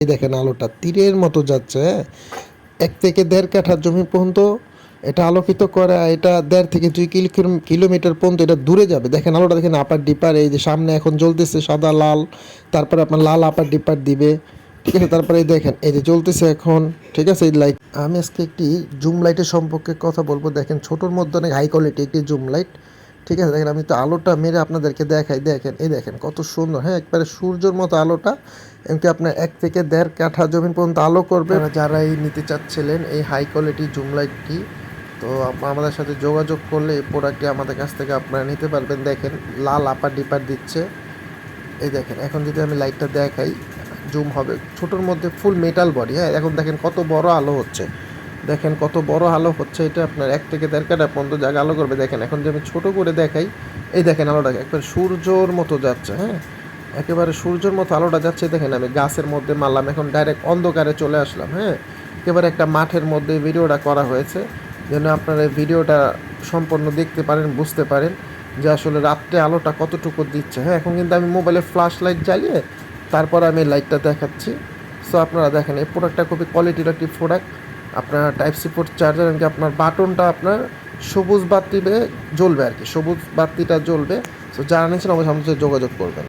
এই দেখেন আলোটা তীরের মতো যাচ্ছে, হ্যাঁ, 1 থেকে 1.5 কাঠা জমি পর্যন্ত এটা আলোকিত করে। এটা 1.5 থেকে 2 কিলোমিটার পর্যন্ত এটা দূরে যাবে। দেখেন আলোটা, দেখেন আপার ডিপার এই যে সামনে এখন জ্বলতেছে সাদা লাল, তারপরে আপনার লাল আপার ডিপার দিবে, ঠিক আছে। তারপরে এই দেখেন এই যে জ্বলতেছে এখন, ঠিক আছে। এই লাইট, আমি আজকে একটি জুম লাইটের সম্পর্কে কথা বলবো। দেখেন ছোটোর মধ্যে অনেক হাই কোয়ালিটি একটি জুম লাইট, ঠিক আছে। দেখেন আমি তো আলোটা মেরে আপনাদেরকে দেখাই, দেখেন এই দেখেন কত সুন্দর, হ্যাঁ, একবারে সূর্যের মতো আলোটা। এমনকি আপনার 1 থেকে 1.5 কাঠা জমি পর্যন্ত আলো করবে। যারা এই নিতে চাচ্ছিলেন এই হাই কোয়ালিটি জুম লাইটটি, তো আমাদের সাথে যোগাযোগ করলে এই প্রোডাক্টটি আমাদের কাছ থেকে আপনারা নিতে পারবেন। দেখেন লাল আপার ডিপার দিচ্ছে, এই দেখেন। এখন যদি আমি লাইটটা দেখাই, জুম হবে, ছোটোর মধ্যে ফুল মেটাল বডি, হ্যাঁ। এখন দেখেন কত বড় আলো হচ্ছে, দেখেন কত বড় আলো হচ্ছে। এটা আপনার 1 থেকে 1.5 কাঠা পর্যন্ত জায়গা আলো করবে। দেখেন এখন যে আমি ছোটো করে দেখাই, এই দেখেন আলোটা একবার সূর্যর মতো যাচ্ছে, হ্যাঁ, একেবারে সূর্যের মতো আলোটা যাচ্ছে। দেখেন আমি গাছের মধ্যে মারলাম, এখন ডাইরেক্ট অন্ধকারে চলে আসলাম, হ্যাঁ। একেবারে একটা মাঠের মধ্যে ভিডিওটা করা হয়েছে, যেন আপনারা এই ভিডিওটা সম্পূর্ণ দেখতে পারেন, বুঝতে পারেন যে আসলে রাত্রে আলোটা কতটুকু দিচ্ছে, হ্যাঁ। এখন কিন্তু আমি মোবাইলে ফ্ল্যাশ লাইট জ্বালিয়ে তারপর আমি লাইটটা দেখাচ্ছি। সো আপনারা দেখেন এই প্রোডাক্টটা খুবই কোয়ালিটির একটি প্রোডাক্ট। আপনার টাইপ সি পোর্ট চার্জার, এমনকি আপনার বাটনটা আপনার সবুজ বাতি জ্বলবে আর কি, সবুজ বাতিটা জ্বলবে। সো যারা নিচ্ছেন অবশ্যই আমাদের সাথে যোগাযোগ করবেন।